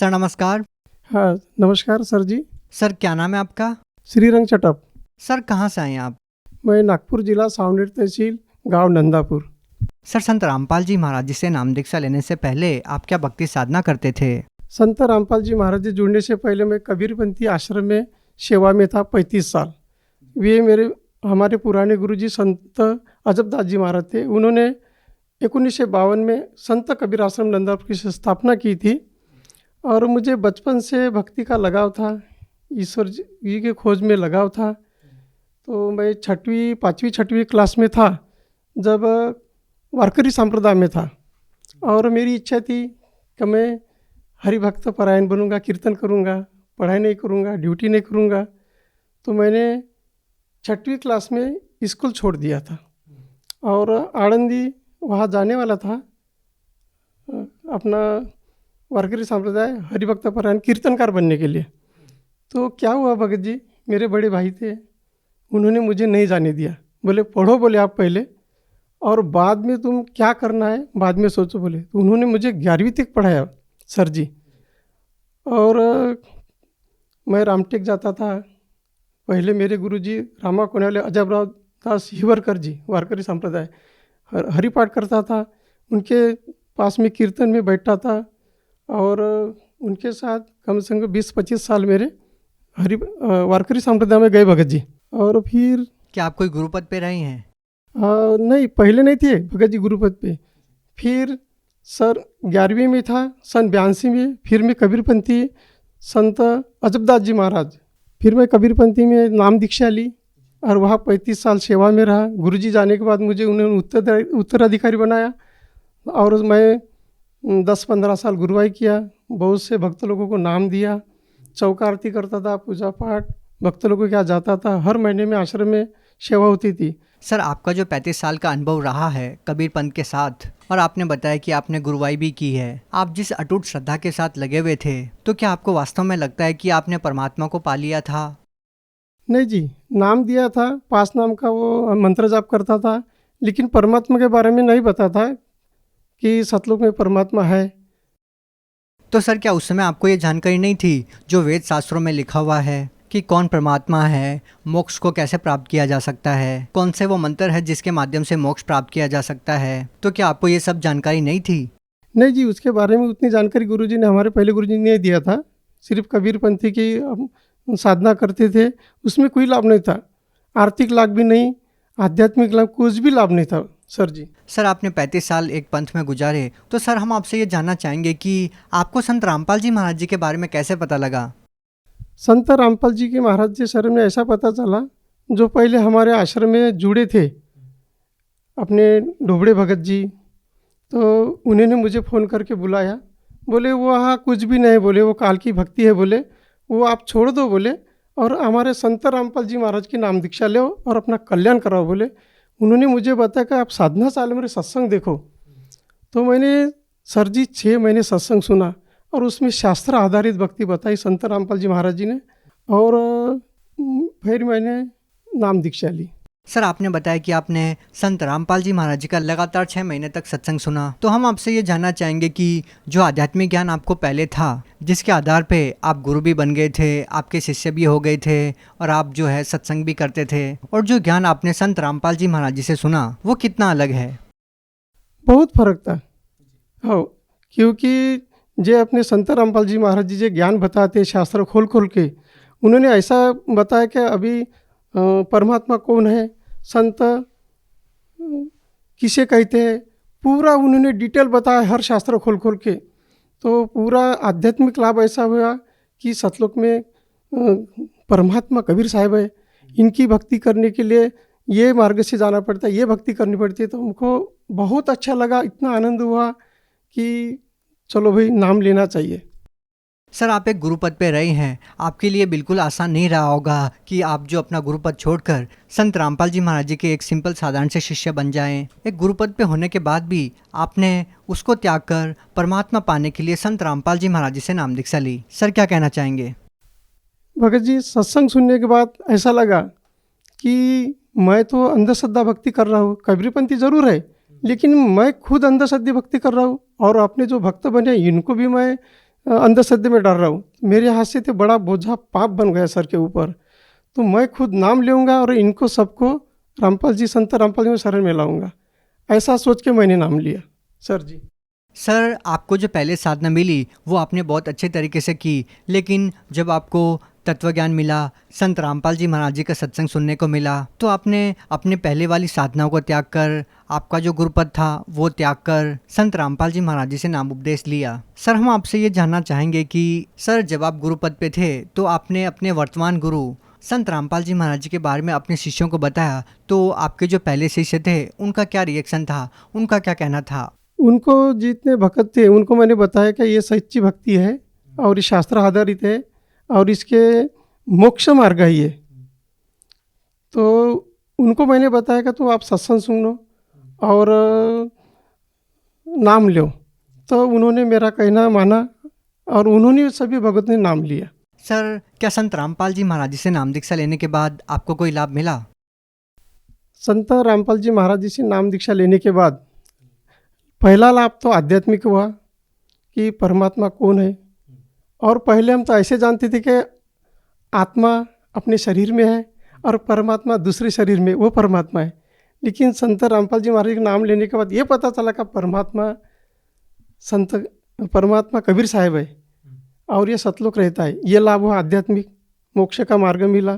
Sir नमस्कार। हाँ, नमस्कार सर जी। सर क्या नाम है आपका? श्रीरंग चटप। सर कहाँ से आए हैं आप? मैं नागपुर जिला सावनेर तहसील गांव नंदापुर। सर संत रामपाल जी महाराज जी से नाम दीक्षा लेने से पहले आप क्या भक्ति साधना करते थे? संत रामपाल जी महाराज जी जुड़ने से पहले मैं कबीरपंथी आश्रम में सेवा में था 35 साल। वे हमारे पुराने गुरुजी संत अजबदास जी महाराज थे। उन्होंने 1952 में संत कबीर आश्रम नंदापुर की स्थापना की थी और मुझे बचपन से भक्ति का लगाव था, ईश्वर जी के खोज में लगाव था। तो मैं 5वीं क्लास में था जब वारकरी संप्रदाय में था और मेरी इच्छा थी कि मैं हरिभक्त परायण बनूंगा, कीर्तन करूंगा, पढ़ाई नहीं करूंगा, ड्यूटी नहीं करूंगा। तो मैंने 6वीं क्लास में स्कूल छोड़ दिया था और आनंदी वहाँ जाने वाला था अपना वारकरी संप्रदाय हरिभक्त परायण कीर्तनकार बनने के लिए। तो क्या हुआ भगत जी, मेरे बड़े भाई थे, उन्होंने मुझे नहीं जाने दिया। बोले पढ़ो, बोले आप पहले और बाद में तुम क्या करना है बाद में सोचो बोले। तो उन्होंने मुझे 11वीं तक पढ़ाया सर जी। और मैं रामटेक जाता था। पहले मेरे गुरुजी रामा कोने अजबराव दास हिवरकर जी वारकरी संप्रदाय हरिपाठ करता था, उनके पास में कीर्तन में बैठता था और उनके साथ कम से कम 20-25 साल मेरे वारकरी संप्रदाय में गए भगत जी। और फिर क्या आप कोई गुरुपद पे रहे हैं? नहीं, पहले नहीं थे भगत जी गुरुपद पे। फिर सर 11वीं में था, सन 82 में फिर मैं कबीरपंथी संत अजबदास जी महाराज, फिर मैं कबीरपंथी में नाम दीक्षा ली और वहाँ 35 साल सेवा में रहा। गुरुजी जाने के बाद मुझे उन्होंने उत्तराधिकारी बनाया और मैं 10-15 साल गुरुवाई किया। बहुत से भक्त लोगों को नाम दिया, चौका आरती करता था, पूजा पाठ भक्त लोगों के यहाँ जाता था। हर महीने में आश्रम में सेवा होती थी। सर आपका जो 35 साल का अनुभव रहा है कबीर पंथ के साथ और आपने बताया कि आपने गुरुवाई भी की है, आप जिस अटूट श्रद्धा के साथ लगे हुए थे, तो क्या आपको वास्तव में लगता है कि आपने परमात्मा को पा लिया था? नहीं जी, नाम दिया था, पास नाम का वो मंत्र जाप करता था, लेकिन परमात्मा के बारे में नहीं पता था कि सतलोक में परमात्मा है। तो सर क्या उस समय आपको ये जानकारी नहीं थी जो वेद शास्त्रों में लिखा हुआ है कि कौन परमात्मा है, मोक्ष को कैसे प्राप्त किया जा सकता है, कौन से वो मंत्र है जिसके माध्यम से मोक्ष प्राप्त किया जा सकता है? तो क्या आपको ये सब जानकारी नहीं थी? नहीं जी, उसके बारे में उतनी जानकारी गुरुजी ने, हमारे पहले गुरुजी ने दिया था। सिर्फ कबीरपंथी की हम साधना करते थे, उसमें कोई लाभ नहीं था, आर्थिक लाभ भी नहीं, आध्यात्मिक लाभ कुछ भी लाभ नहीं था सर जी। सर आपने 35 साल एक पंथ में गुजारे, तो सर हम आपसे ये जानना चाहेंगे कि आपको संत रामपाल जी महाराज जी के बारे में कैसे पता लगा? संत रामपाल जी के महाराज जी शरण में ऐसा पता चला, जो पहले हमारे आश्रम में जुड़े थे अपने ढोबड़े भगत जी, तो उन्होंने मुझे फ़ोन करके बुलाया। बोले वो वहाँ कुछ भी नहीं, बोले वो काल की भक्ति है, बोले वो आप छोड़ दो, बोले और हमारे संत रामपाल जी महाराज की नाम दीक्षा लो और अपना कल्याण कराओ। बोले उन्होंने मुझे बताया कि आप साधना साल मेरे सत्संग देखो। तो मैंने सर जी 6 महीने सत्संग सुना और उसमें शास्त्र आधारित भक्ति बताई संत रामपाल जी महाराज जी ने, और फिर मैंने नाम दीक्षा ली। सर आपने बताया कि आपने संत रामपाल जी महाराज जी का लगातार 6 महीने तक सत्संग सुना, तो हम आपसे ये जानना चाहेंगे कि जो आध्यात्मिक ज्ञान आपको पहले था, जिसके आधार पे आप गुरु भी बन गए थे, आपके शिष्य भी हो गए थे और आप जो है सत्संग भी करते थे, और जो ज्ञान आपने संत रामपाल जी महाराज जी से सुना वो कितना अलग है? बहुत फर्क था। हाँ, क्योंकि जो अपने संत रामपाल जी महाराज जी जो ज्ञान बताते शास्त्र खोल खोल के, उन्होंने ऐसा बताया कि अभी परमात्मा कौन है, संत किसे कहते हैं, पूरा उन्होंने डिटेल बताया हर शास्त्र खोल खोल के। तो पूरा आध्यात्मिक लाभ ऐसा हुआ कि सतलोक में परमात्मा कबीर साहब है, इनकी भक्ति करने के लिए ये मार्ग से जाना पड़ता है, ये भक्ति करनी पड़ती है। तो हमको बहुत अच्छा लगा, इतना आनंद हुआ कि चलो भाई नाम लेना चाहिए। सर आप एक गुरुपद पे रहे हैं, आपके लिए बिल्कुल आसान नहीं रहा होगा कि आप जो अपना गुरुपद छोड़कर संत रामपाल जी महाराज जी के एक सिंपल साधारण से शिष्य बन जाएं। एक गुरुपद पे होने के बाद भी आपने उसको त्याग कर परमात्मा पाने के लिए संत रामपाल जी महाराज जी से नाम दीक्षा ली। सर क्या कहना चाहेंगे? भगत जी, सत्संग सुनने के बाद ऐसा लगा कि मैं तो अंधश्रद्धा भक्ति कर रहा हूँ, कबीरपंथी ज़रूर है, लेकिन मैं खुद अंधश्रद्धा भक्ति कर रहा हूँ और अपने जो भक्त बने इनको भी मैं अंधश्रद्धे में डर रहा हूँ। मेरे हाथ से तो बड़ा बोझा पाप बन गया सर के ऊपर। तो मैं खुद नाम लूँगा और इनको सबको रामपाल जी, संत रामपाल जी में शरण में लाऊंगा, ऐसा सोच के मैंने नाम लिया सर जी। सर आपको जो पहले साधना मिली वो आपने बहुत अच्छे तरीके से की, लेकिन जब आपको तत्व ज्ञान मिला, संत रामपाल जी महाराज जी का सत्संग सुनने को मिला, तो आपने अपने पहले वाली साधनाओं को त्याग कर, आपका जो गुरुपद था वो त्याग कर संत रामपाल जी महाराज जी से नाम उपदेश लिया। सर हम आपसे ये जानना चाहेंगे कि सर जब आप गुरुपद पे थे तो आपने अपने वर्तमान गुरु संत रामपाल जी महाराज जी के बारे में अपने शिष्यों को बताया, तो आपके जो पहले शिष्य थे उनका क्या रिएक्शन था, उनका क्या कहना था? उनको जितने भक्त थे उनको मैंने बताया कि ये सच्ची भक्ति है और ये शास्त्र आधारित है और इसके मोक्ष मार्ग है ये। तो उनको मैंने बताया कि तो आप सत्संग सुनो और नाम लो। तो उन्होंने मेरा कहना माना और उन्होंने सभी भगत ने नाम लिया। सर क्या संत रामपाल जी महाराज जी से नाम दीक्षा लेने के बाद आपको कोई लाभ मिला? संत रामपाल जी महाराज जी से नाम दीक्षा लेने के बाद पहला लाभ तो आध्यात्मिक हुआ कि परमात्मा कौन है। और पहले हम तो ऐसे जानते थे कि आत्मा अपने शरीर में है और परमात्मा दूसरे शरीर में, वो परमात्मा है। लेकिन संत रामपाल जी महाराज का नाम लेने के बाद ये पता चला कि परमात्मा कबीर साहब है और ये सतलोक रहता है। ये लाभ हुआ आध्यात्मिक, मोक्ष का मार्ग मिला।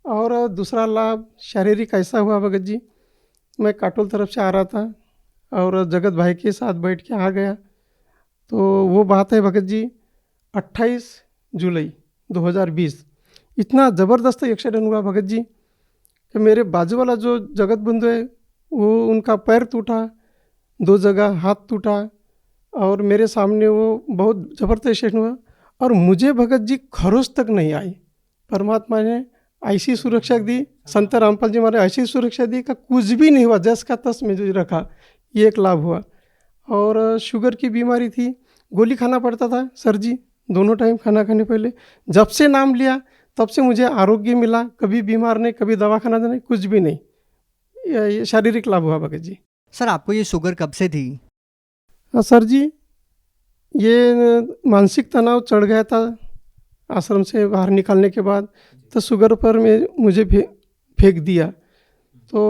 और दूसरा लाभ शारीरिक ऐसा हुआ भगत जी, मैं काटोल तरफ से आ रहा था और जगत भाई के साथ बैठ के आ गया। तो वो बात है भगत जी 28 जुलाई 2020, इतना ज़बरदस्त एक्सीडेंट हुआ भगत जी कि मेरे बाजू वाला जो जगत बंधु है वो उनका पैर टूटा, 2 जगह हाथ टूटा और मेरे सामने वो बहुत ज़बरदस्त एक्सीडेंट हुआ। और मुझे भगत जी खरोच तक नहीं आई। परमात्मा ने ऐसी सुरक्षा दी, संत रामपाल जी महाराज ऐसी सुरक्षा दी कि कुछ भी नहीं हुआ, जस का तस में जो रखा। ये एक लाभ हुआ। और शुगर की बीमारी थी, गोली खाना पड़ता था सर जी, दोनों टाइम खाना खाने पहले। जब से नाम लिया तब से मुझे आरोग्य मिला, कभी बीमार नहीं, कभी दवा खाना नहीं, कुछ भी नहीं। ये शारीरिक लाभ हुआ भगत जी। सर आपको ये शुगर कब से थी? सर जी ये मानसिक तनाव चढ़ गया था आश्रम से बाहर निकालने के बाद, तो शुगर पर मुझे फेंक दिया। तो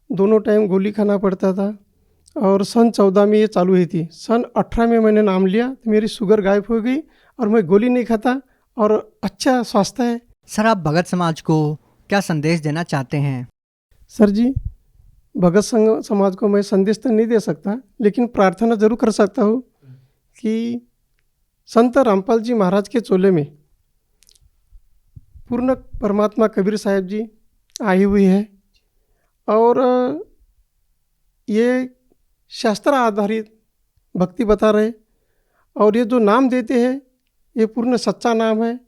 दोनों टाइम गोली खाना पड़ता था। और सन 14 में ये चालू हुई थी। सन 18 में मैंने नाम लिया तो मेरी शुगर गायब हो गई और मैं गोली नहीं खाता और अच्छा स्वास्थ्य है। सर आप भगत समाज को क्या संदेश देना चाहते हैं? सर जी भगत समाज को मैं संदेश तो नहीं दे सकता, लेकिन प्रार्थना जरूर कर सकता हूँ कि संत रामपाल जी महाराज के चोले में पूर्ण परमात्मा कबीर साहब जी आई हुई है और ये शास्त्र आधारित भक्ति बता रहे। और ये जो नाम देते हैं ये पूर्ण सच्चा नाम है,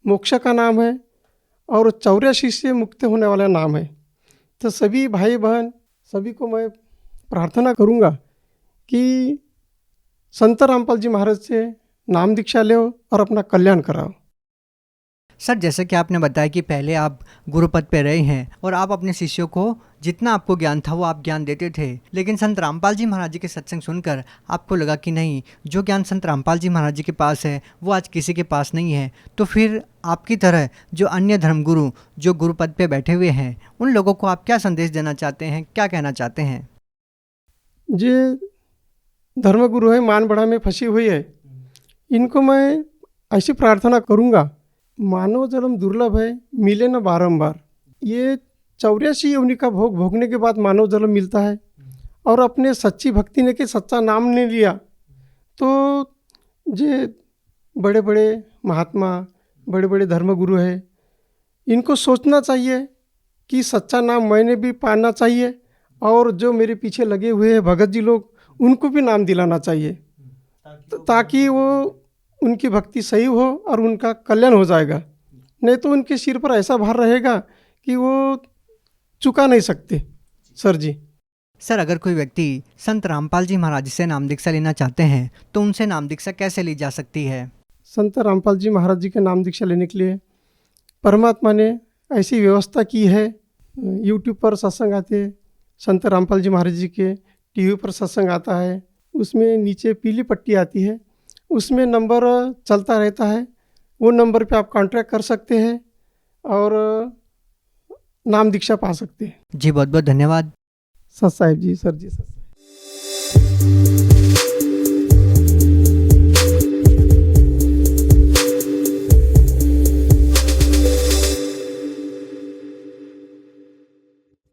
मोक्ष का नाम है और 84 से मुक्त होने वाला नाम है। तो सभी भाई बहन सभी को मैं प्रार्थना करूँगा कि संत रामपाल जी महाराज से नाम दीक्षा लो और अपना कल्याण कराओ। सर जैसे कि आपने बताया कि पहले आप गुरुपद पे रहे हैं और आप अपने शिष्यों को जितना आपको ज्ञान था वो आप ज्ञान देते थे, लेकिन संत रामपाल जी महाराज जी के सत्संग सुनकर आपको लगा कि नहीं, जो ज्ञान संत रामपाल जी महाराज जी के पास है वो आज किसी के पास नहीं है। तो फिर आपकी तरह जो अन्य धर्मगुरु जो गुरुपद पे बैठे हुए हैं उन लोगों को आप क्या संदेश देना चाहते हैं, क्या कहना चाहते हैं? जे धर्मगुरु है मान बढ़ा में फंसी हुई है, इनको मैं ऐसी प्रार्थना करूँगा, मानव जन्म दुर्लभ है, मिले न बारंबार। ये 84 योनि का भोग भोगने के बाद मानव जन्म मिलता है और अपने सच्ची भक्ति ने कि सच्चा नाम ने लिया तो जे बड़े बड़े महात्मा बड़े बड़े धर्मगुरु हैं, इनको सोचना चाहिए कि सच्चा नाम मैंने भी पाना चाहिए और जो मेरे पीछे लगे हुए हैं भगत जी लोग उनको भी नाम दिलाना चाहिए, ताकि वो उनकी भक्ति सही हो और उनका कल्याण हो जाएगा। नहीं तो उनके सिर पर ऐसा भार रहेगा कि वो चुका नहीं सकते। सर जी सर अगर कोई व्यक्ति संत रामपाल जी महाराज से नाम दीक्षा लेना चाहते हैं तो उनसे नाम दीक्षा कैसे ली जा सकती है? संत रामपाल जी महाराज जी के नाम दीक्षा लेने के लिए परमात्मा ने ऐसी व्यवस्था की है। यूट्यूब पर सत्संग आते हैं संत रामपाल जी महाराज जी के, टीवी पर सत्संग आता है, उसमें नीचे पीली पट्टी आती है, उसमें नंबर चलता रहता है, वो नंबर पे आप कॉन्टैक्ट कर सकते हैं और नाम दीक्षा पा सकते हैं। जी बहुत बहुत धन्यवाद। सत साहिब जी, सर जी, सत साहिब।